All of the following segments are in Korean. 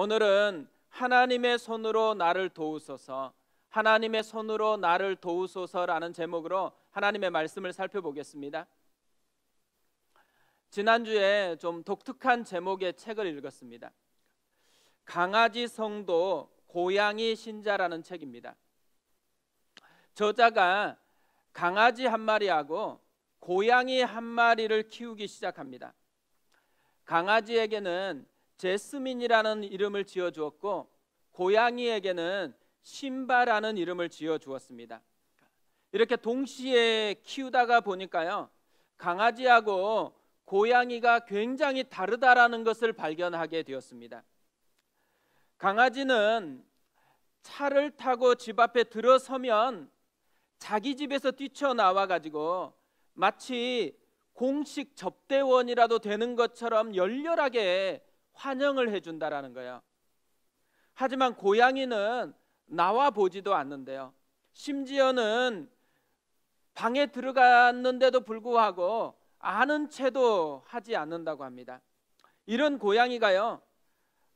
오늘은 하나님의 손으로 나를 도우소서, 하나님의 손으로 나를 도우소서라는 제목으로 하나님의 말씀을 살펴보겠습니다. 지난주에 좀 독특한 제목의 책을 읽었습니다. 강아지 성도 고양이 신자라는 책입니다. 저자가 강아지 한 마리하고 고양이 한 마리를 키우기 시작합니다. 강아지에게는 제스민이라는 이름을 지어주었고 고양이에게는 신바라는 이름을 지어주었습니다. 이렇게 동시에 키우다가 보니까요, 강아지하고 고양이가 굉장히 다르다라는 것을 발견하게 되었습니다. 강아지는 차를 타고 집 앞에 들어서면 자기 집에서 뛰쳐나와 가지고 마치 공식 접대원이라도 되는 것처럼 열렬하게 환영을 해준다라는 거예요. 하지만 고양이는 나와 보지도 않는데요, 심지어는 방에 들어갔는데도 불구하고 아는 채도 하지 않는다고 합니다. 이런 고양이가요,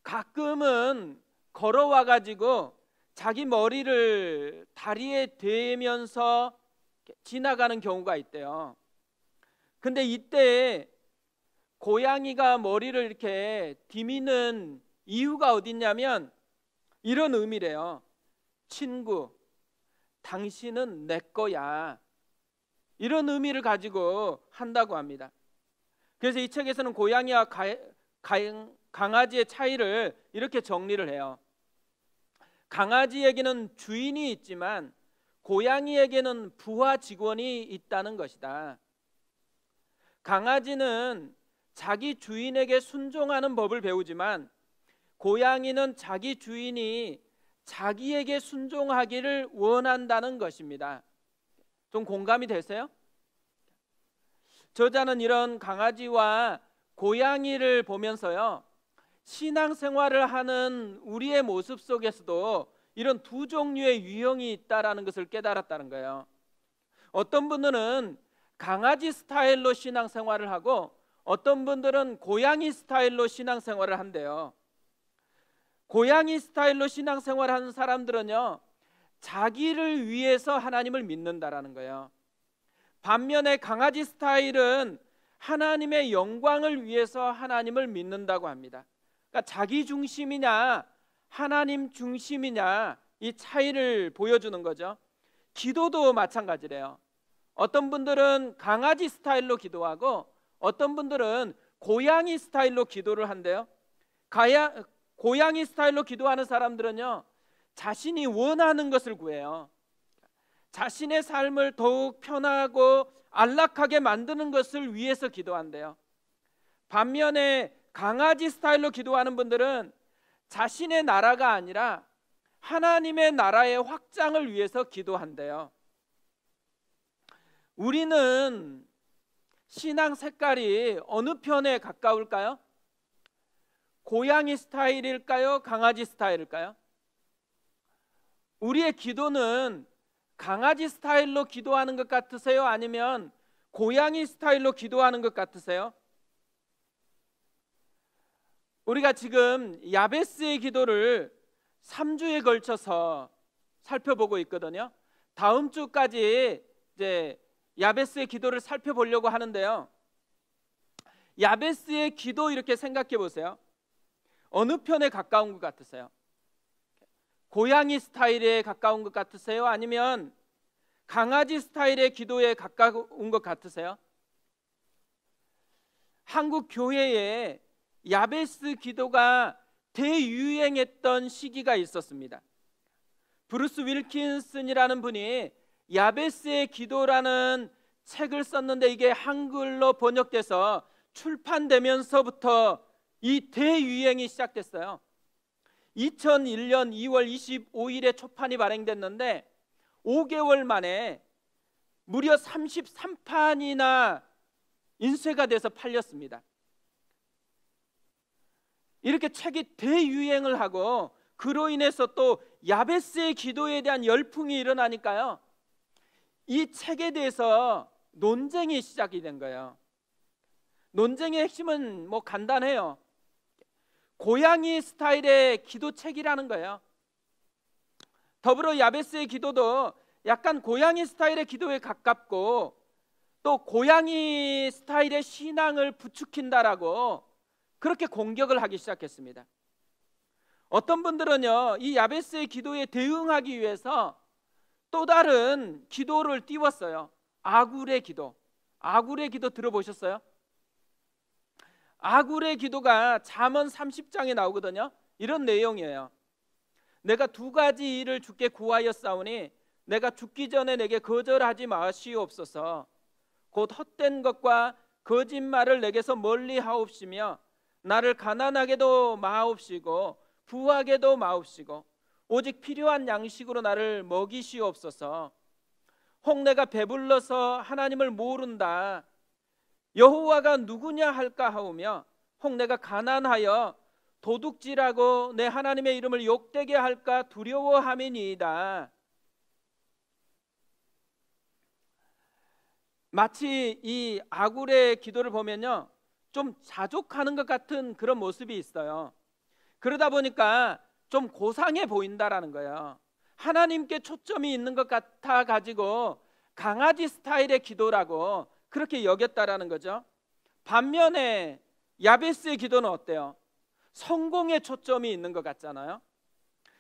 가끔은 걸어와 가지고 자기 머리를 다리에 대면서 지나가는 경우가 있대요. 근데 이때 고양이가 머리를 이렇게 디미는 이유가 어딨냐면 이런 의미래요. 친구, 당신은 내 거야, 이런 의미를 가지고 한다고 합니다. 그래서 이 책에서는 고양이와 강아지의 차이를 이렇게 정리를 해요. 강아지에게는 주인이 있지만 고양이에게는 부하 직원이 있다는 것이다. 강아지는 자기 주인에게 순종하는 법을 배우지만 고양이는 자기 주인이 자기에게 순종하기를 원한다는 것입니다. 좀 공감이 되세요? 저자는 이런 강아지와 고양이를 보면서요, 신앙생활을 하는 우리의 모습 속에서도 이런 두 종류의 유형이 있다라는 것을 깨달았다는 거예요. 어떤 분들은 강아지 스타일로 신앙생활을 하고 어떤 분들은 고양이 스타일로 신앙생활을 한대요. 고양이 스타일로 신앙생활을 하는 사람들은요, 자기를 위해서 하나님을 믿는다라는 거예요. 반면에 강아지 스타일은 하나님의 영광을 위해서 하나님을 믿는다고 합니다. 그러니까 자기 중심이냐 하나님 중심이냐, 이 차이를 보여주는 거죠. 기도도 마찬가지래요. 어떤 분들은 강아지 스타일로 기도하고 어떤 분들은 고양이 스타일로 기도를 한대요. 고양이 스타일로 기도하는 사람들은요, 자신이 원하는 것을 구해요. 자신의 삶을 더욱 편하고 안락하게 만드는 것을 위해서 기도한대요. 반면에 강아지 스타일로 기도하는 분들은 자신의 나라가 아니라 하나님의 나라의 확장을 위해서 기도한대요. 우리는 신앙 색깔이 어느 편에 가까울까요? 고양이 스타일일까요? 강아지 스타일일까요? 우리의 기도는 강아지 스타일로 기도하는 것 같으세요? 아니면 고양이 스타일로 기도하는 것 같으세요? 우리가 지금 야베스의 기도를 3주에 걸쳐서 살펴보고 있거든요. 다음 주까지 이제 야베스의 기도를 살펴보려고 하는데요, 야베스의 기도 이렇게 생각해 보세요. 어느 편에 가까운 것 같으세요? 고양이 스타일에 가까운 것 같으세요? 아니면 강아지 스타일의 기도에 가까운 것 같으세요? 한국 교회에 야베스 기도가 대유행했던 시기가 있었습니다. 브루스 윌킨슨이라는 분이 야베스의 기도라는 책을 썼는데 이게 한글로 번역돼서 출판되면서부터 이 대유행이 시작됐어요. 2001년 2월 25일에 초판이 발행됐는데 5개월 만에 무려 33판이나 인쇄가 돼서 팔렸습니다. 이렇게 책이 대유행을 하고 그로 인해서 또 야베스의 기도에 대한 열풍이 일어나니까요, 이 책에 대해서 논쟁이 시작이 된 거예요. 논쟁의 핵심은 간단해요. 고양이 스타일의 기도책이라는 거예요. 더불어 야베스의 기도도 약간 고양이 스타일의 기도에 가깝고 또 고양이 스타일의 신앙을 부추긴다라고 그렇게 공격을 하기 시작했습니다. 어떤 분들은요, 이 야베스의 기도에 대응하기 위해서 또 다른 기도를 띄웠어요. 아굴의 기도. 아굴의 기도 들어보셨어요? 아굴의 기도가 잠언 30장에 나오거든요. 이런 내용이에요. 내가 두 가지 일을 주께 구하였사오니 내가 죽기 전에 내게 거절하지 마시옵소서. 곧 헛된 것과 거짓말을 내게서 멀리 하옵시며 나를 가난하게도 마옵시고 부하게도 마옵시고 오직 필요한 양식으로 나를 먹이시옵소서. 혹 내가 배불러서 하나님을 모른다 여호와가 누구냐 할까 하오며 혹 내가 가난하여 도둑질하고 내 하나님의 이름을 욕되게 할까 두려워함이니이다. 마치 이 아굴의 기도를 보면요, 좀 자족하는 것 같은 그런 모습이 있어요. 그러다 보니까 좀 고상해 보인다라는 거예요. 하나님께 초점이 있는 것 같아 가지고 강아지 스타일의 기도라고 그렇게 여겼다라는 거죠. 반면에 야베스의 기도는 어때요? 성공에 초점이 있는 것 같잖아요.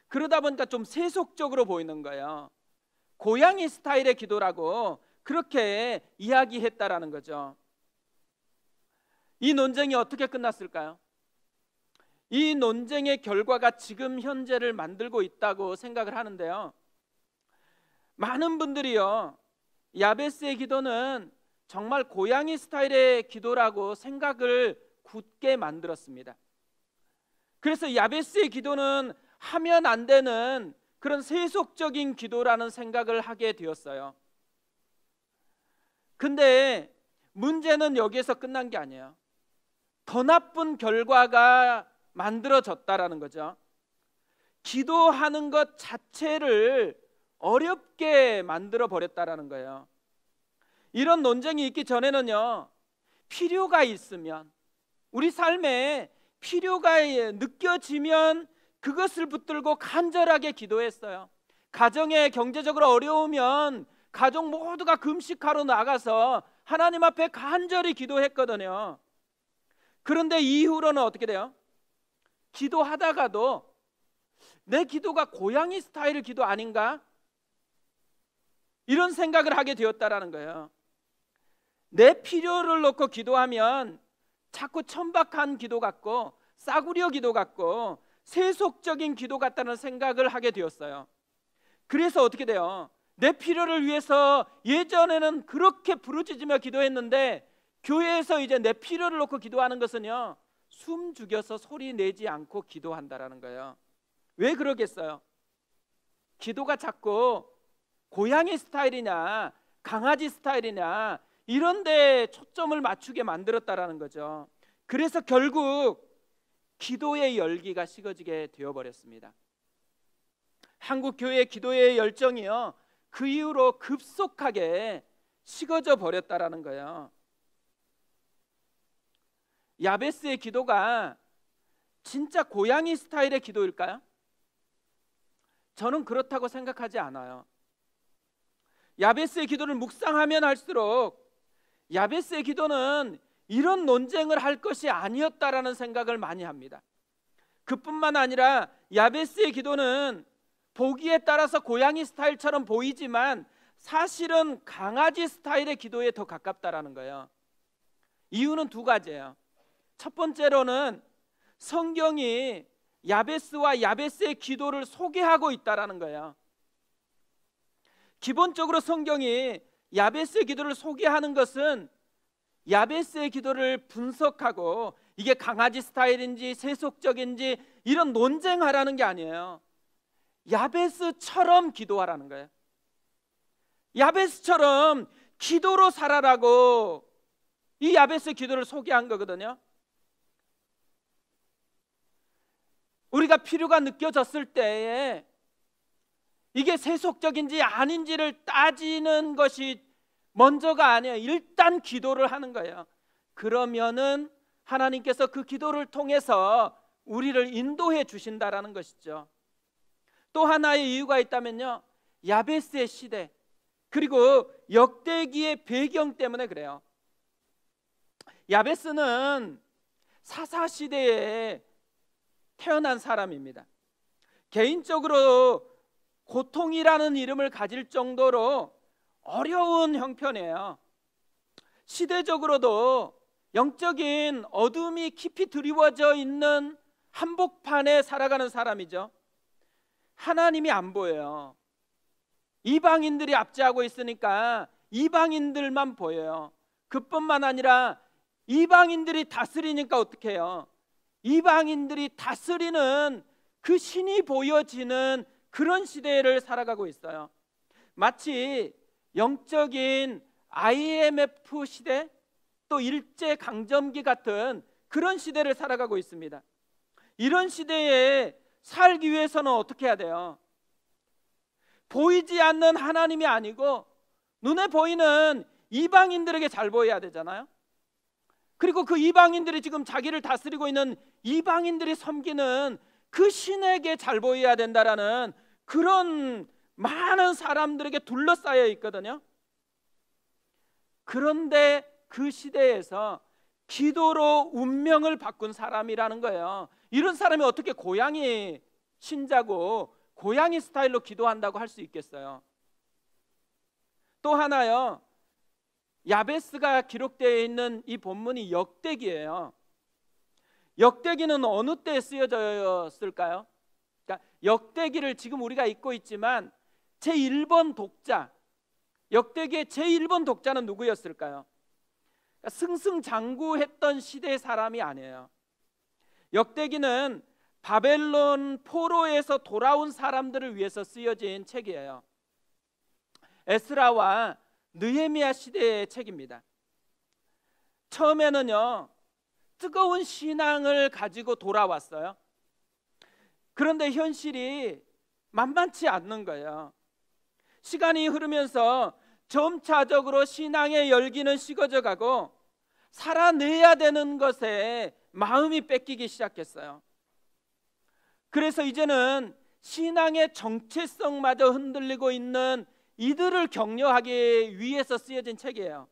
그러다 보니까 좀 세속적으로 보이는 거예요. 고양이 스타일의 기도라고 그렇게 이야기했다라는 거죠. 이 논쟁이 어떻게 끝났을까요? 이 논쟁의 결과가 지금 현재를 만들고 있다고 생각을 하는데요, 많은 분들이요, 야베스의 기도는 정말 고양이 스타일의 기도라고 생각을 굳게 만들었습니다. 그래서 야베스의 기도는 하면 안 되는 그런 세속적인 기도라는 생각을 하게 되었어요. 근데 문제는 여기에서 끝난 게 아니에요. 더 나쁜 결과가 만들어졌다라는 거죠. 기도하는 것 자체를 어렵게 만들어 버렸다라는 거예요. 이런 논쟁이 있기 전에는요, 필요가 있으면, 우리 삶에 필요가 느껴지면 그것을 붙들고 간절하게 기도했어요. 가정에 경제적으로 어려우면 가족 모두가 금식하러 나가서 하나님 앞에 간절히 기도했거든요. 그런데 이후로는 어떻게 돼요? 기도하다가도 내 기도가 고양이 스타일 기도 아닌가? 이런 생각을 하게 되었다라는 거예요. 내 필요를 놓고 기도하면 자꾸 천박한 기도 같고 싸구려 기도 같고 세속적인 기도 같다는 생각을 하게 되었어요. 그래서 어떻게 돼요? 내 필요를 위해서 예전에는 그렇게 부르짖으며 기도했는데 교회에서 이제 내 필요를 놓고 기도하는 것은요, 숨 죽여서 소리 내지 않고 기도한다라는 거예요. 왜 그러겠어요? 기도가 자꾸 고양이 스타일이냐 강아지 스타일이냐 이런 데 초점을 맞추게 만들었다라는 거죠. 그래서 결국 기도의 열기가 식어지게 되어버렸습니다. 한국 교회의 기도의 열정이요, 그 이후로 급속하게 식어져 버렸다라는 거예요. 야베스의 기도가 진짜 고양이 스타일의 기도일까요? 저는 그렇다고 생각하지 않아요. 야베스의 기도를 묵상하면 할수록 야베스의 기도는 이런 논쟁을 할 것이 아니었다라는 생각을 많이 합니다. 그뿐만 아니라 야베스의 기도는 보기에 따라서 고양이 스타일처럼 보이지만 사실은 강아지 스타일의 기도에 더 가깝다라는 거예요. 이유는 두 가지예요. 첫 번째로는 성경이 야베스와 야베스의 기도를 소개하고 있다라는 거예요. 기본적으로 성경이 야베스의 기도를 소개하는 것은 야베스의 기도를 분석하고 이게 강아지 스타일인지 세속적인지 이런 논쟁하라는 게 아니에요. 야베스처럼 기도하라는 거예요. 야베스처럼 기도로 살아라고 이 야베스의 기도를 소개한 거거든요. 우리가 필요가 느껴졌을 때에 이게 세속적인지 아닌지를 따지는 것이 먼저가 아니에요. 일단 기도를 하는 거예요. 그러면은 하나님께서 그 기도를 통해서 우리를 인도해 주신다라는 것이죠. 또 하나의 이유가 있다면요, 야베스의 시대 그리고 역대기의 배경 때문에 그래요. 야베스는 사사시대에 태어난 사람입니다. 개인적으로 고통이라는 이름을 가질 정도로 어려운 형편이에요. 시대적으로도 영적인 어둠이 깊이 드리워져 있는 한복판에 살아가는 사람이죠. 하나님이 안 보여요. 이방인들이 압제하고 있으니까 이방인들만 보여요. 그뿐만 아니라 이방인들이 다스리니까 어떻게 해요? 이방인들이 다스리는 그 신이 보여지는 그런 시대를 살아가고 있어요. 마치 영적인 IMF 시대, 또 일제강점기 같은 그런 시대를 살아가고 있습니다. 이런 시대에 살기 위해서는 어떻게 해야 돼요? 보이지 않는 하나님이 아니고 눈에 보이는 이방인들에게 잘 보여야 되잖아요. 그리고 그 이방인들이 지금 자기를 다스리고 있는 이방인들이 섬기는 그 신에게 잘 보여야 된다라는 그런 많은 사람들에게 둘러싸여 있거든요. 그런데 그 시대에서 기도로 운명을 바꾼 사람이라는 거예요. 이런 사람이 어떻게 고양이 신자고 고양이 스타일로 기도한다고 할 수 있겠어요? 또 하나요, 야베스가 기록되어 있는 이 본문이 역대기예요. 역대기는 어느 때에 쓰여졌을까요? 그러니까 역대기를 지금 우리가 읽고 있지만 제1번 독자, 역대기의 제1번 독자는 누구였을까요? 그러니까 승승장구했던 시대의 사람이 아니에요. 역대기는 바벨론 포로에서 돌아온 사람들을 위해서 쓰여진 책이에요. 에스라와 느헤미야 시대의 책입니다. 처음에는요, 뜨거운 신앙을 가지고 돌아왔어요. 그런데 현실이 만만치 않는 거예요. 시간이 흐르면서 점차적으로 신앙의 열기는 식어져 가고 살아내야 되는 것에 마음이 뺏기기 시작했어요. 그래서 이제는 신앙의 정체성마저 흔들리고 있는 이들을 격려하기 위해서 쓰여진 책이에요.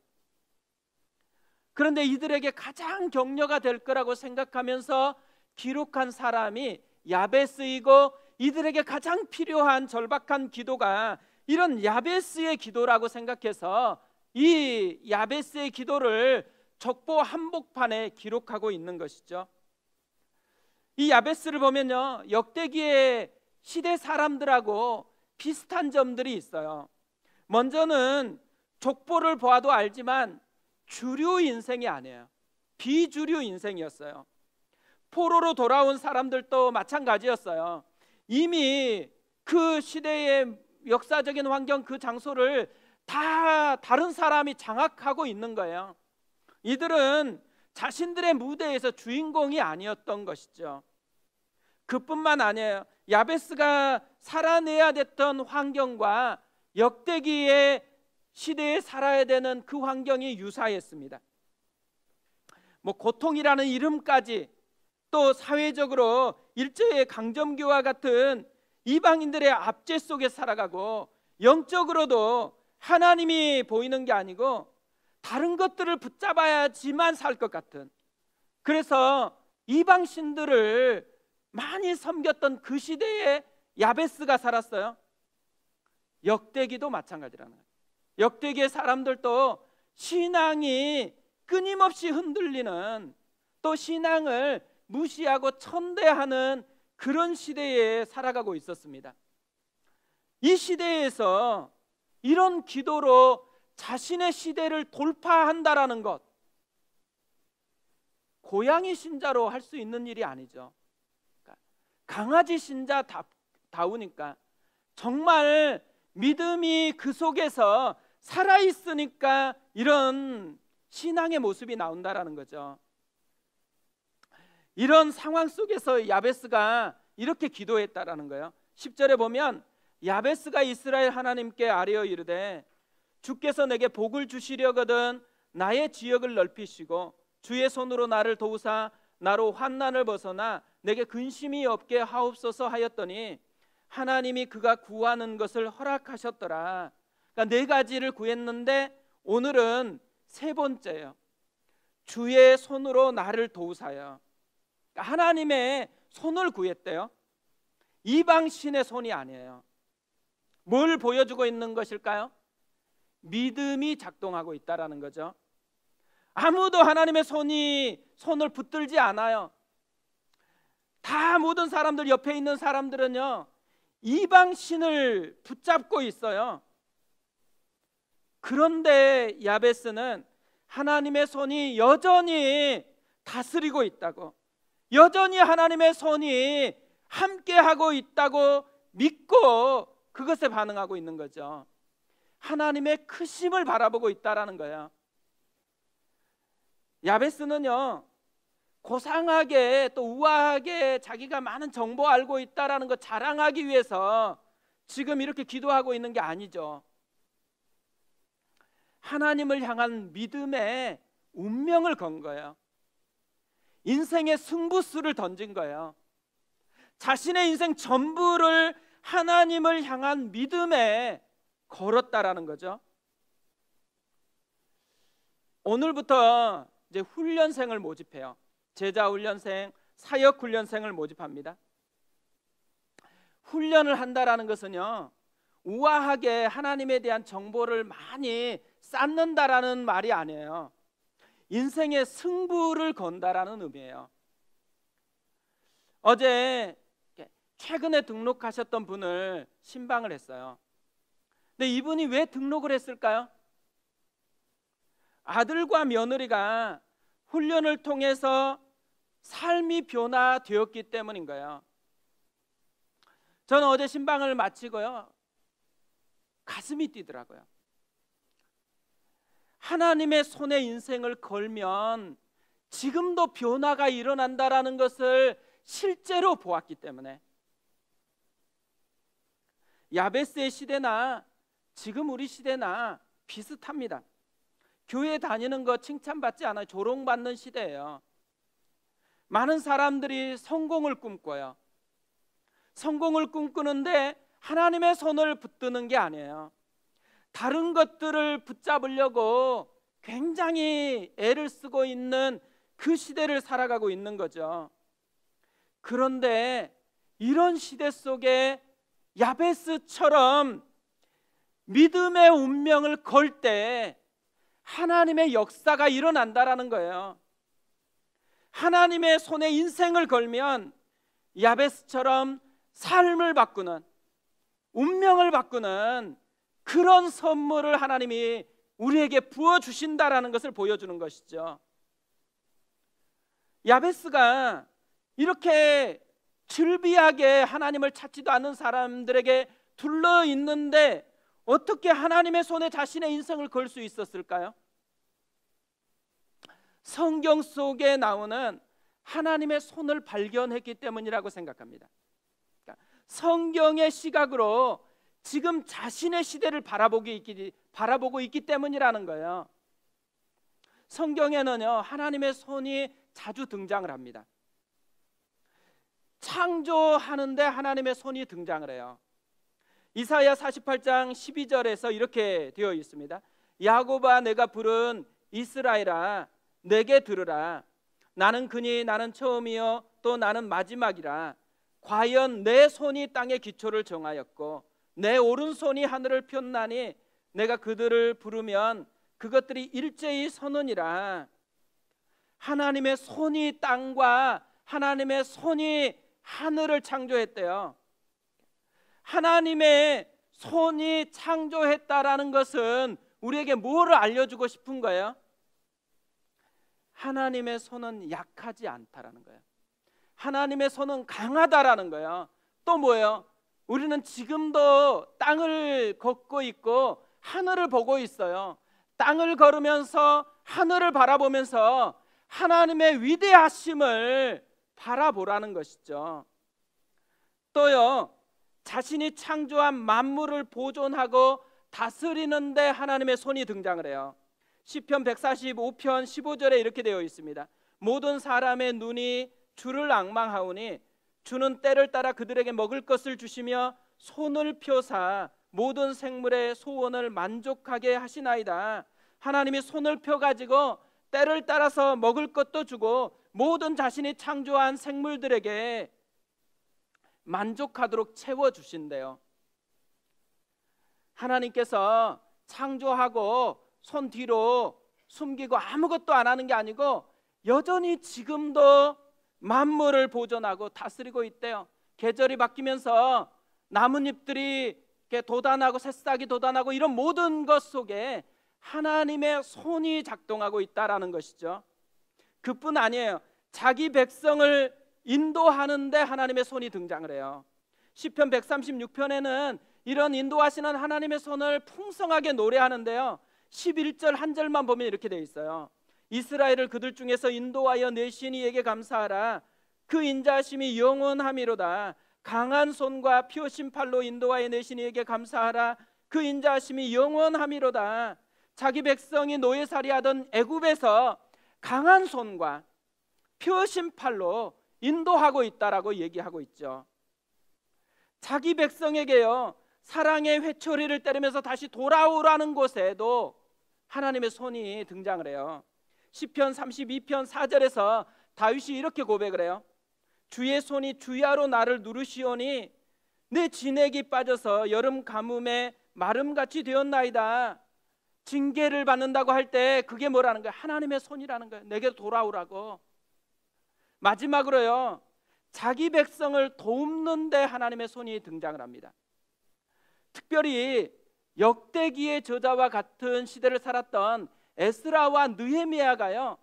그런데 이들에게 가장 격려가 될 거라고 생각하면서 기록한 사람이 야베스이고, 이들에게 가장 필요한 절박한 기도가 이런 야베스의 기도라고 생각해서 이 야베스의 기도를 족보 한복판에 기록하고 있는 것이죠. 이 야베스를 보면요, 역대기의 시대 사람들하고 비슷한 점들이 있어요. 먼저는 족보를 보아도 알지만 주류 인생이 아니에요. 비주류 인생이었어요. 포로로 돌아온 사람들도 마찬가지였어요. 이미 그 시대의 역사적인 환경, 그 장소를 다 다른 사람이 장악하고 있는 거예요. 이들은 자신들의 무대에서 주인공이 아니었던 것이죠. 그뿐만 아니에요. 야베스가 살아내야 됐던 환경과 역대기의 시대에 살아야 되는 그 환경이 유사했습니다. 고통이라는 이름까지, 또 사회적으로 일제의 강점기와 같은 이방인들의 압제 속에 살아가고, 영적으로도 하나님이 보이는 게 아니고 다른 것들을 붙잡아야지만 살 것 같은, 그래서 이방신들을 많이 섬겼던 그 시대에 야베스가 살았어요. 역대기도 마찬가지라는 거예요. 역대기의 사람들도 신앙이 끊임없이 흔들리는, 또 신앙을 무시하고 천대하는 그런 시대에 살아가고 있었습니다. 이 시대에서 이런 기도로 자신의 시대를 돌파한다라는 것, 고양이 신자로 할 수 있는 일이 아니죠. 강아지 신자다우니까 정말 믿음이 그 속에서 살아있으니까 이런 신앙의 모습이 나온다라는 거죠. 이런 상황 속에서 야베스가 이렇게 기도했다라는 거예요. 10절에 보면 야베스가 이스라엘 하나님께 아뢰어 이르되 주께서 내게 복을 주시려거든 나의 지역을 넓히시고 주의 손으로 나를 도우사 나로 환난을 벗어나 내게 근심이 없게 하옵소서 하였더니 하나님이 그가 구하는 것을 허락하셨더라. 그러니까 네 가지를 구했는데 오늘은 세 번째예요. 주의 손으로 나를 도우사여. 그러니까 하나님의 손을 구했대요. 이방 신의 손이 아니에요. 뭘 보여주고 있는 것일까요? 믿음이 작동하고 있다라는 거죠. 아무도 하나님의 손을 붙들지 않아요. 다 모든 사람들, 옆에 있는 사람들은요 이방 신을 붙잡고 있어요. 그런데 야베스는 하나님의 손이 여전히 다스리고 있다고, 여전히 하나님의 손이 함께하고 있다고 믿고 그것에 반응하고 있는 거죠. 하나님의 크심을 바라보고 있다라는 거예요. 야베스는요 고상하게 또 우아하게 자기가 많은 정보 알고 있다라는 거 자랑하기 위해서 지금 이렇게 기도하고 있는 게 아니죠. 하나님을 향한 믿음의 운명을 건 거예요. 인생의 승부수를 던진 거예요. 자신의 인생 전부를 하나님을 향한 믿음에 걸었다라는 거죠. 오늘부터 이제 훈련생을 모집해요. 제자 훈련생, 사역 훈련생을 모집합니다. 훈련을 한다라는 것은요 우아하게 하나님에 대한 정보를 많이 쌓는다라는 말이 아니에요. 인생의 승부를 건다라는 의미예요. 어제 최근에 등록하셨던 분을 신방을 했어요. 근데 이분이 왜 등록을 했을까요? 아들과 며느리가 훈련을 통해서 삶이 변화되었기 때문인 거예요. 저는 어제 신방을 마치고요 가슴이 뛰더라고요. 하나님의 손에 인생을 걸면 지금도 변화가 일어난다라는 것을 실제로 보았기 때문에. 야베스의 시대나 지금 우리 시대나 비슷합니다. 교회 다니는 거 칭찬받지 않아요. 조롱받는 시대예요. 많은 사람들이 성공을 꿈꿔요. 성공을 꿈꾸는데 하나님의 손을 붙드는 게 아니에요. 다른 것들을 붙잡으려고 굉장히 애를 쓰고 있는 그 시대를 살아가고 있는 거죠. 그런데 이런 시대 속에 야베스처럼 믿음의 운명을 걸 때 하나님의 역사가 일어난다라는 거예요. 하나님의 손에 인생을 걸면 야베스처럼 삶을 바꾸는, 운명을 바꾸는 그런 선물을 하나님이 우리에게 부어주신다라는 것을 보여주는 것이죠. 야베스가 이렇게 즐비하게 하나님을 찾지도 않는 사람들에게 둘러 있는데 어떻게 하나님의 손에 자신의 인생을 걸 수 있었을까요? 성경 속에 나오는 하나님의 손을 발견했기 때문이라고 생각합니다. 그러니까 성경의 시각으로 지금 자신의 시대를 바라보고 있기 때문이라는 거예요. 성경에는요 하나님의 손이 자주 등장을 합니다. 창조하는데 하나님의 손이 등장을 해요. 이사야 48장 12절에서 이렇게 되어 있습니다. 야곱아 내가 부른 이스라엘아 내게 들으라. 나는 그니 나는 처음이요 또 나는 마지막이라. 과연 내 손이 땅의 기초를 정하였고 내 오른손이 하늘을 폈나니 내가 그들을 부르면 그것들이 일제히 서느니라. 하나님의 손이 땅과 하나님의 손이 하늘을 창조했대요. 하나님의 손이 창조했다라는 것은 우리에게 뭐를 알려주고 싶은 거예요? 하나님의 손은 약하지 않다라는 거예요. 하나님의 손은 강하다라는 거예요. 또 뭐예요? 우리는 지금도 땅을 걷고 있고 하늘을 보고 있어요. 땅을 걸으면서 하늘을 바라보면서 하나님의 위대하심을 바라보라는 것이죠. 또요 자신이 창조한 만물을 보존하고 다스리는데 하나님의 손이 등장을 해요. 시편 145편 15절에 이렇게 되어 있습니다. 모든 사람의 눈이 주를 앙망하오니 주는 때를 따라 그들에게 먹을 것을 주시며 손을 펴사 모든 생물의 소원을 만족하게 하시나이다. 하나님이 손을 펴가지고 때를 따라서 먹을 것도 주고 모든 자신이 창조한 생물들에게 만족하도록 채워주신대요. 하나님께서 창조하고 손 뒤로 숨기고 아무것도 안 하는 게 아니고 여전히 지금도 만물을 보존하고 다스리고 있대요. 계절이 바뀌면서 나뭇잎들이 이렇게 돋아나고 새싹이 돋아나고 이런 모든 것 속에 하나님의 손이 작동하고 있다라는 것이죠. 그뿐 아니에요. 자기 백성을 인도하는데 하나님의 손이 등장을 해요. 시편 136편에는 이런 인도하시는 하나님의 손을 풍성하게 노래하는데요, 11절 한 절만 보면 이렇게 되어 있어요. 이스라엘을 그들 중에서 인도하여 내신 이에게 감사하라. 그 인자하심이 영원함이로다. 강한 손과 피오신 팔로 인도하여 내신 이에게 감사하라. 그 인자하심이 영원함이로다. 자기 백성이 노예살이하던 애굽에서 강한 손과 피오신 팔로 인도하고 있다라고 얘기하고 있죠. 자기 백성에게요, 사랑의 회초리를 때리면서 다시 돌아오라는 곳에도 하나님의 손이 등장을 해요. 시편 32편 4절에서 다윗이 이렇게 고백을 해요. 주의 손이 주야로 나를 누르시오니 내 진액이 빠져서 여름 가뭄에 마름같이 되었나이다. 징계를 받는다고 할 때 그게 뭐라는 거예요? 하나님의 손이라는 거예요. 내게 돌아오라고. 마지막으로요, 자기 백성을 돕는데 하나님의 손이 등장을 합니다. 특별히 역대기의 저자와 같은 시대를 살았던 에스라와 느헤미야가요,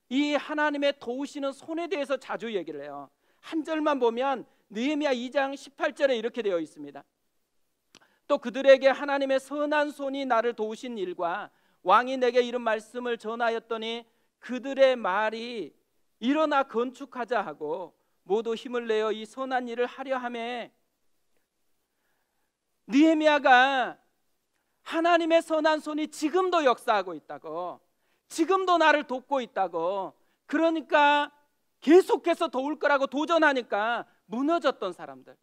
이 하나님의 도우시는 손에 대해서 자주 얘기를 해요. 한 절만 보면 느헤미야 2장 18절에 이렇게 되어 있습니다. 또 그들에게 하나님의 선한 손이 나를 도우신 일과 왕이 내게 이런 말씀을 전하였더니 그들의 말이 일어나 건축하자 하고 모두 힘을 내어 이 선한 일을 하려 하매, 느헤미야가 하나님의 선한 손이 지금도 역사하고 있다고, 지금도 나를 돕고 있다고, 그러니까 계속해서 도울 거라고 도전하니까 무너졌던 사람들,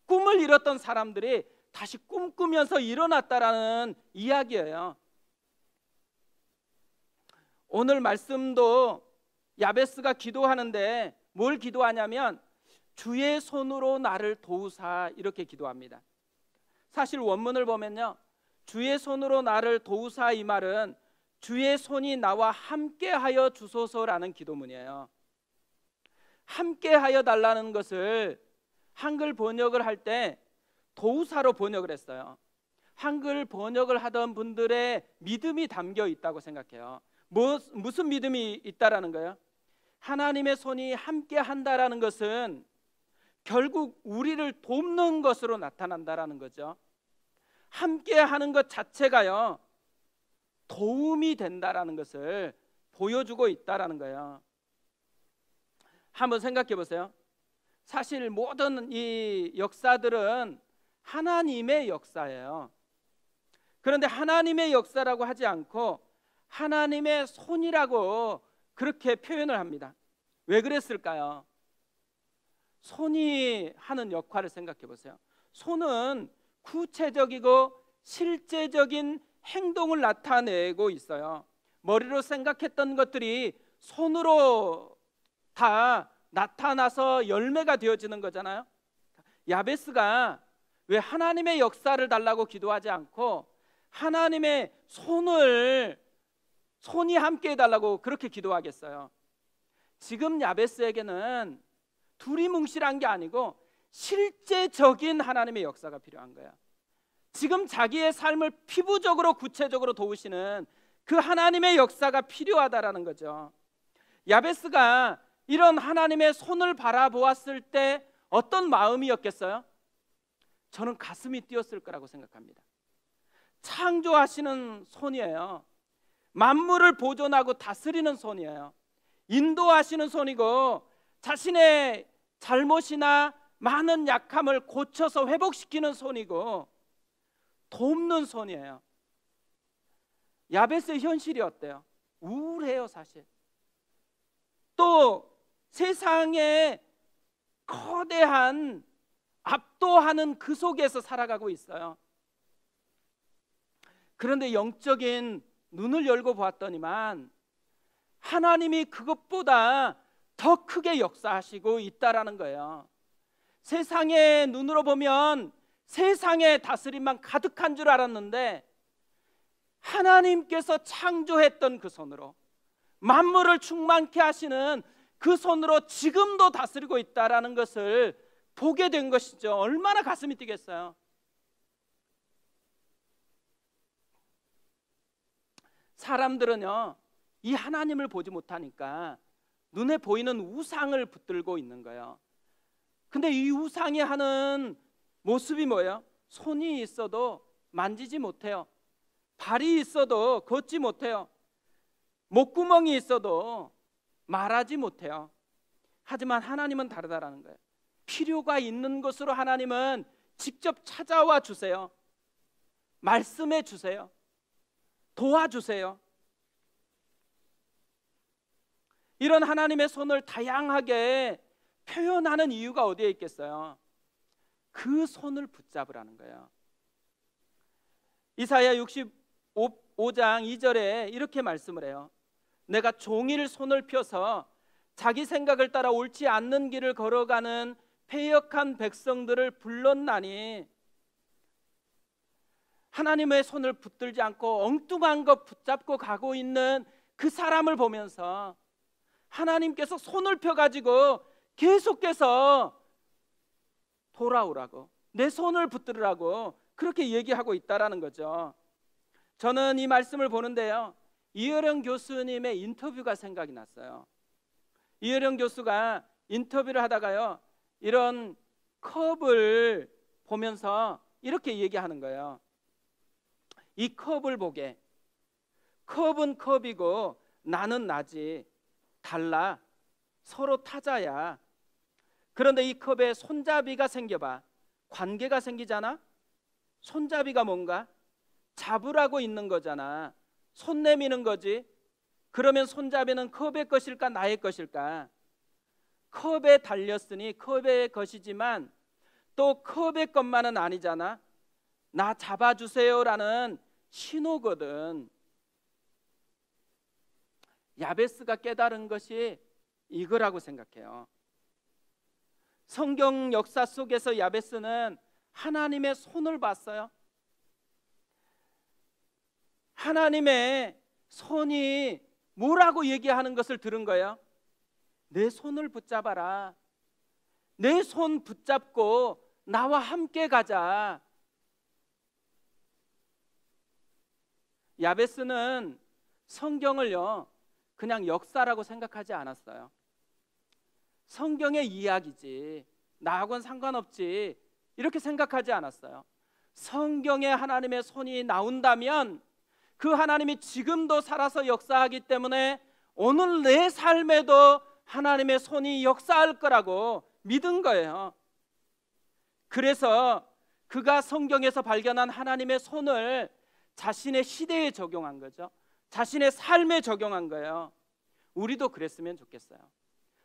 꿈을 잃었던 사람들이 다시 꿈꾸면서 일어났다라는 이야기예요. 오늘 말씀도 야베스가 기도하는데 뭘 기도하냐면 주의 손으로 나를 도우사, 이렇게 기도합니다. 사실 원문을 보면요, 주의 손으로 나를 도우사, 이 말은 주의 손이 나와 함께하여 주소서라는 기도문이에요. 함께하여 달라는 것을 한글 번역을 할 때 도우사로 번역을 했어요. 한글 번역을 하던 분들의 믿음이 담겨 있다고 생각해요. 무슨 믿음이 있다라는 거예요? 하나님의 손이 함께 한다라는 것은 결국 우리를 돕는 것으로 나타난다라는 거죠. 함께 하는 것 자체가요, 도움이 된다라는 것을 보여주고 있다라는 거예요. 한번 생각해 보세요. 사실 모든 이 역사들은 하나님의 역사예요. 그런데 하나님의 역사라고 하지 않고 하나님의 손이라고 그렇게 표현을 합니다. 왜 그랬을까요? 손이 하는 역할을 생각해 보세요. 손은 구체적이고 실제적인 행동을 나타내고 있어요. 머리로 생각했던 것들이 손으로 다 나타나서 열매가 되어지는 거잖아요. 야베스가 왜 하나님의 역사를 달라고 기도하지 않고 하나님의 손이 함께 해달라고 그렇게 기도하겠어요? 지금 야베스에게는 두리뭉실한 게 아니고 실제적인 하나님의 역사가 필요한 거예요. 지금 자기의 삶을 피부적으로 구체적으로 도우시는 그 하나님의 역사가 필요하다라는 거죠. 야베스가 이런 하나님의 손을 바라보았을 때 어떤 마음이었겠어요? 저는 가슴이 뛰었을 거라고 생각합니다. 창조하시는 손이에요. 만물을 보존하고 다스리는 손이에요. 인도하시는 손이고 자신의 잘못이나 많은 약함을 고쳐서 회복시키는 손이고 돕는 손이에요. 야베스의 현실이 어때요? 우울해요, 사실. 또 세상의 거대한 압도하는 그 속에서 살아가고 있어요. 그런데 영적인 눈을 열고 보았더니만 하나님이 그것보다 더 크게 역사하시고 있다라는 거예요. 세상의 눈으로 보면 세상의 다스림만 가득한 줄 알았는데 하나님께서 창조했던 그 손으로, 만물을 충만케 하시는 그 손으로 지금도 다스리고 있다라는 것을 보게 된 것이죠. 얼마나 가슴이 뛰겠어요. 사람들은요, 이 하나님을 보지 못하니까 눈에 보이는 우상을 붙들고 있는 거예요. 근데 이 우상이 하는 모습이 뭐예요? 손이 있어도 만지지 못해요. 발이 있어도 걷지 못해요. 목구멍이 있어도 말하지 못해요. 하지만 하나님은 다르다라는 거예요. 필요가 있는 것으로 하나님은 직접 찾아와 주세요. 말씀해 주세요. 도와주세요. 이런 하나님의 손을 다양하게 표현하는 이유가 어디에 있겠어요? 그 손을 붙잡으라는 거예요. 이사야 65장 2절에 이렇게 말씀을 해요. 내가 종일 손을 펴서 자기 생각을 따라 옳지 않는 길을 걸어가는 패역한 백성들을 불렀나니, 하나님의 손을 붙들지 않고 엉뚱한 것 붙잡고 가고 있는 그 사람을 보면서 하나님께서 손을 펴가지고 계속해서 돌아오라고, 내 손을 붙들으라고 그렇게 얘기하고 있다라는 거죠. 저는 이 말씀을 보는데요, 이혜령 교수님의 인터뷰가 생각이 났어요. 이혜령 교수가 인터뷰를 하다가요, 이런 컵을 보면서 이렇게 얘기하는 거예요. 이 컵을 보게. 컵은 컵이고 나는 나지. 달라. 서로 타자야. 그런데 이 컵에 손잡이가 생겨봐. 관계가 생기잖아. 손잡이가 뭔가? 잡으라고 있는 거잖아. 손 내미는 거지. 그러면 손잡이는 컵의 것일까 나의 것일까? 컵에 달렸으니 컵의 것이지만 또 컵의 것만은 아니잖아. 나 잡아주세요라는 신호거든. 야베스가 깨달은 것이 이거라고 생각해요. 성경 역사 속에서 야베스는 하나님의 손을 봤어요. 하나님의 손이 뭐라고 얘기하는 것을 들은 거예요? 내 손을 붙잡아라. 내 손 붙잡고 나와 함께 가자. 야베스는 성경을요, 그냥 역사라고 생각하지 않았어요. 성경의 이야기지, 나하고는 상관없지, 이렇게 생각하지 않았어요. 성경에 하나님의 손이 나온다면 그 하나님이 지금도 살아서 역사하기 때문에 오늘 내 삶에도 하나님의 손이 역사할 거라고 믿은 거예요. 그래서 그가 성경에서 발견한 하나님의 손을 자신의 시대에 적용한 거죠. 자신의 삶에 적용한 거예요. 우리도 그랬으면 좋겠어요.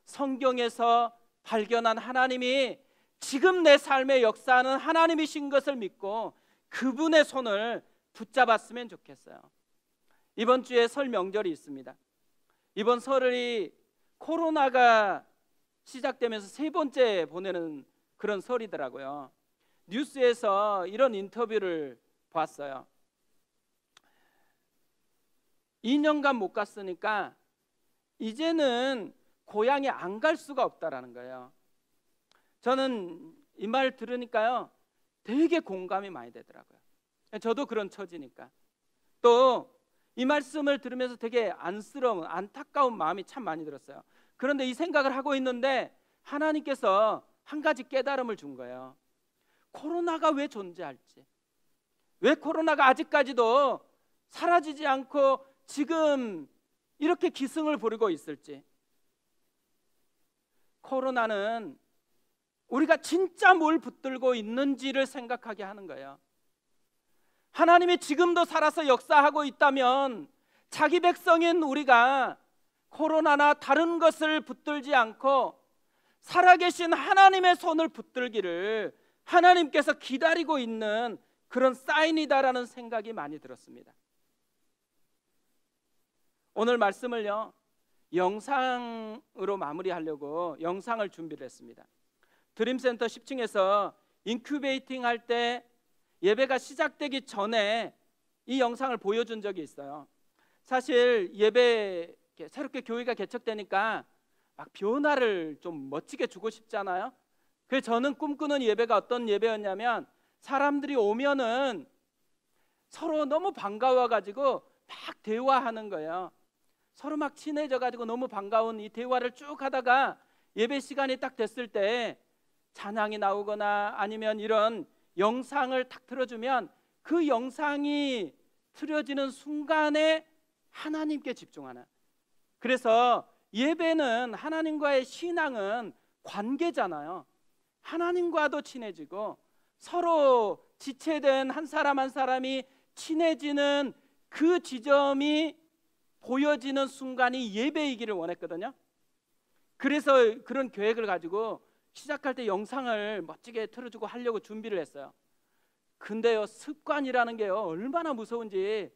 성경에서 발견한 하나님이 지금 내 삶에 역사하는 하나님이신 것을 믿고 그분의 손을 붙잡았으면 좋겠어요. 이번 주에 설 명절이 있습니다. 이번 설이 코로나가 시작되면서 세 번째 보내는 그런 설이더라고요. 뉴스에서 이런 인터뷰를 봤어요. 2년간 못 갔으니까 이제는 고향에 안 갈 수가 없다라는 거예요. 저는 이 말 들으니까요, 되게 공감이 많이 되더라고요. 저도 그런 처지니까. 또 이 말씀을 들으면서 되게 안쓰러운, 안타까운 마음이 참 많이 들었어요. 그런데 이 생각을 하고 있는데 하나님께서 한 가지 깨달음을 준 거예요. 코로나가 왜 존재할지, 왜 코로나가 아직까지도 사라지지 않고 지금 이렇게 기승을 부리고 있을지. 코로나는 우리가 진짜 뭘 붙들고 있는지를 생각하게 하는 거예요. 하나님이 지금도 살아서 역사하고 있다면 자기 백성인 우리가 코로나나 다른 것을 붙들지 않고 살아계신 하나님의 손을 붙들기를 하나님께서 기다리고 있는 그런 사인이다라는 생각이 많이 들었습니다. 오늘 말씀을요, 영상으로 마무리하려고 영상을 준비를 했습니다. 드림센터 10층에서 인큐베이팅 할 때 예배가 시작되기 전에 이 영상을 보여준 적이 있어요. 사실 예배 새롭게 교회가 개척되니까 막 변화를 좀 멋지게 주고 싶잖아요. 그래서 저는 꿈꾸는 예배가 어떤 예배였냐면, 사람들이 오면은 서로 너무 반가워가지고 막 대화하는 거예요. 서로 막 친해져가지고 너무 반가운 이 대화를 쭉 하다가 예배 시간이 딱 됐을 때 찬양이 나오거나 아니면 이런 영상을 딱 틀어주면 그 영상이 틀어지는 순간에 하나님께 집중하는, 그래서 예배는, 하나님과의 신앙은 관계잖아요. 하나님과도 친해지고 서로 지체된 한 사람 한 사람이 친해지는 그 지점이 보여지는 순간이 예배이기를 원했거든요. 그래서 그런 계획을 가지고 시작할 때 영상을 멋지게 틀어주고 하려고 준비를 했어요. 근데요, 습관이라는 게요 얼마나 무서운지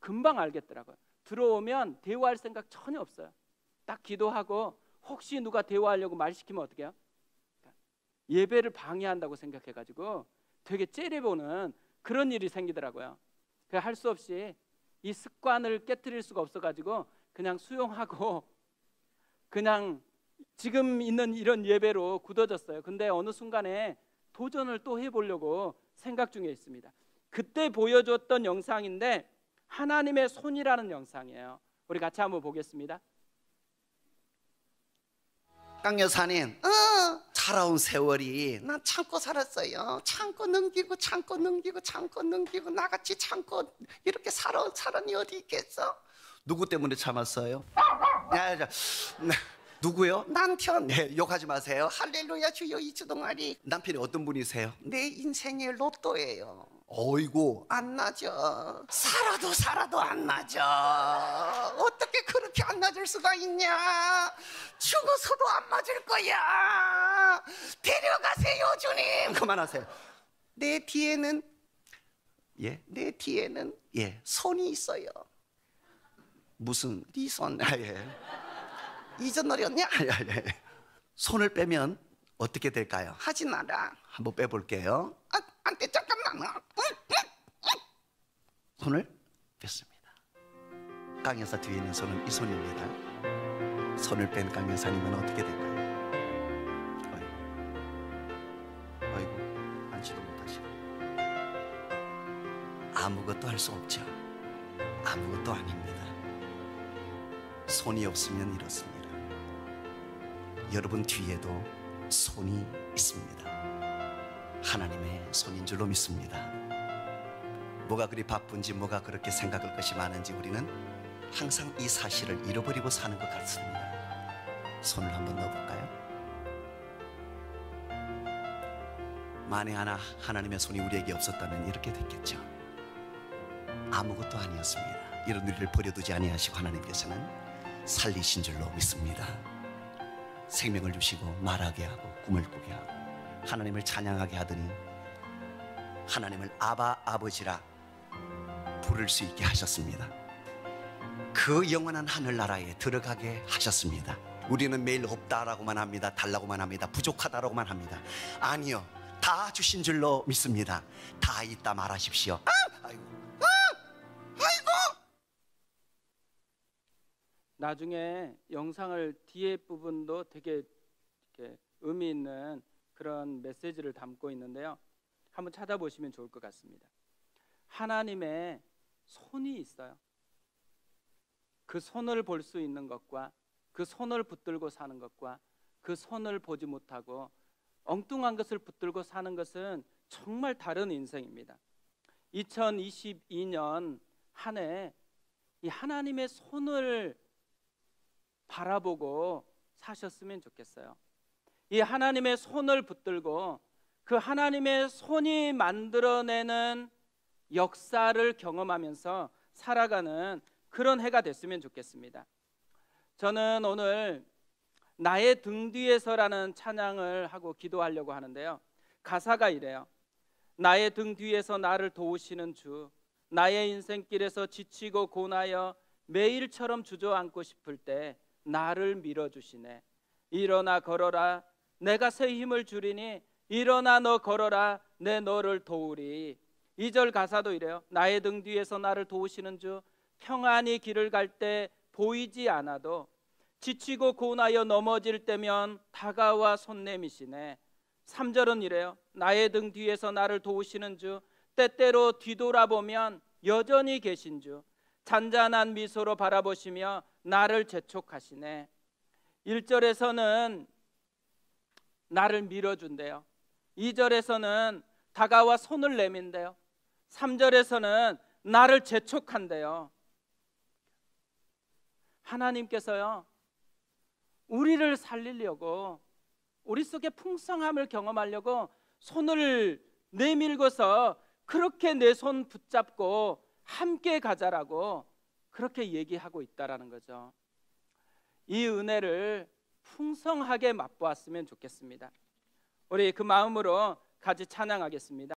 금방 알겠더라고요. 들어오면 대화할 생각 전혀 없어요. 딱 기도하고 혹시 누가 대화하려고 말 시키면 어떻게 해요? 예배를 방해한다고 생각해가지고 되게 째려보는 그런 일이 생기더라고요. 할 수 없이 이 습관을 깨트릴 수가 없어가지고 그냥 수용하고 그냥 지금 있는 이런 예배로 굳어졌어요. 근데 어느 순간에 도전을 또 해보려고 생각 중에 있습니다. 그때 보여줬던 영상인데 하나님의 손이라는 영상이에요. 우리 같이 한번 보겠습니다. 강 여사님, 살아온 세월이 난 참고 살았어요. 참고 넘기고 참고 넘기고 참고 넘기고 나같이 참고 이렇게 살아온 사람이 어디 있겠어? 누구 때문에 참았어요? 야, 누구요? 남편. 네, 욕하지 마세요. 할렐루야 주여 이주동아리. 남편이 어떤 분이세요? 내 인생의 로또예요. 어이구, 안 나죠. 살아도 안 나죠. 어떻게 그렇게 안 낮을 수가 있냐? 죽어서도 안 맞을 거야. 데려가세요 주님. 그만하세요. 내 뒤에는 내 뒤에는 손이 있어요. 무슨 네 손? 이전 노렸냐? 손을 빼면 어떻게 될까요? 하지 마라. 한번 빼볼게요. 안 돼, 잠깐만. 손을 뺐습니다. 강 여사 뒤에 있는 손은 이 손입니다. 손을 뺀 강 여사님은 어떻게 될까요? 어이구, 앉지도 못하시고 아무것도 할 수 없죠. 아무것도 아닙니다. 손이 없으면 이렇습니다. 여러분 뒤에도 손이 있습니다. 하나님의 손인 줄로 믿습니다. 뭐가 그리 바쁜지, 뭐가 그렇게 생각할 것이 많은지 우리는 항상 이 사실을 잃어버리고 사는 것 같습니다. 손을 한번 넣어볼까요? 만에 하나 하나님의 손이 우리에게 없었다면 이렇게 됐겠죠. 아무것도 아니었습니다. 이런 우리를 버려두지 아니하시고 하나님께서는 살리신 줄로 믿습니다. 생명을 주시고 말하게 하고 꿈을 꾸게 하고 하나님을 찬양하게 하더니 하나님을 아바 아버지라 부를 수 있게 하셨습니다. 그 영원한 하늘나라에 들어가게 하셨습니다. 우리는 매일 없다라고만 합니다. 달라고만 합니다. 부족하다라고만 합니다. 아니요, 다 주신 줄로 믿습니다. 다 있다 말하십시오. 아이고. 나중에 영상을 뒤에 부분도 되게 이렇게 의미 있는 그런 메시지를 담고 있는데요, 한번 찾아보시면 좋을 것 같습니다. 하나님의 손이 있어요. 그 손을 볼 수 있는 것과 그 손을 붙들고 사는 것과 그 손을 보지 못하고 엉뚱한 것을 붙들고 사는 것은 정말 다른 인생입니다. 2022년 한 해 이 하나님의 손을 바라보고 사셨으면 좋겠어요. 이 하나님의 손을 붙들고 그 하나님의 손이 만들어내는 역사를 경험하면서 살아가는 그런 해가 됐으면 좋겠습니다. 저는 오늘 나의 등 뒤에서라는 찬양을 하고 기도하려고 하는데요. 가사가 이래요. 나의 등 뒤에서 나를 도우시는 주, 나의 인생길에서 지치고 고나여 매일처럼 주저앉고 싶을 때 나를 밀어주시네. 일어나 걸어라, 내가 새 힘을 주리니 일어나 너 걸어라, 내 너를 도우리. 2절 가사도 이래요. 나의 등 뒤에서 나를 도우시는 주, 평안히 길을 갈 때 보이지 않아도 지치고 고나여 넘어질 때면 다가와 손 내미시네. 3절은 이래요. 나의 등 뒤에서 나를 도우시는 주, 때때로 뒤돌아보면 여전히 계신 주, 잔잔한 미소로 바라보시며 나를 재촉하시네. 1절에서는 나를 밀어준대요. 2절에서는 다가와 손을 내민대요. 3절에서는 나를 재촉한대요. 하나님께서요, 우리를 살리려고, 우리 속에 풍성함을 경험하려고 손을 내밀고서 그렇게 내 손 붙잡고 함께 가자라고 그렇게 얘기하고 있다라는 거죠. 이 은혜를 풍성하게 맛보았으면 좋겠습니다. 우리 그 마음으로 같이 찬양하겠습니다.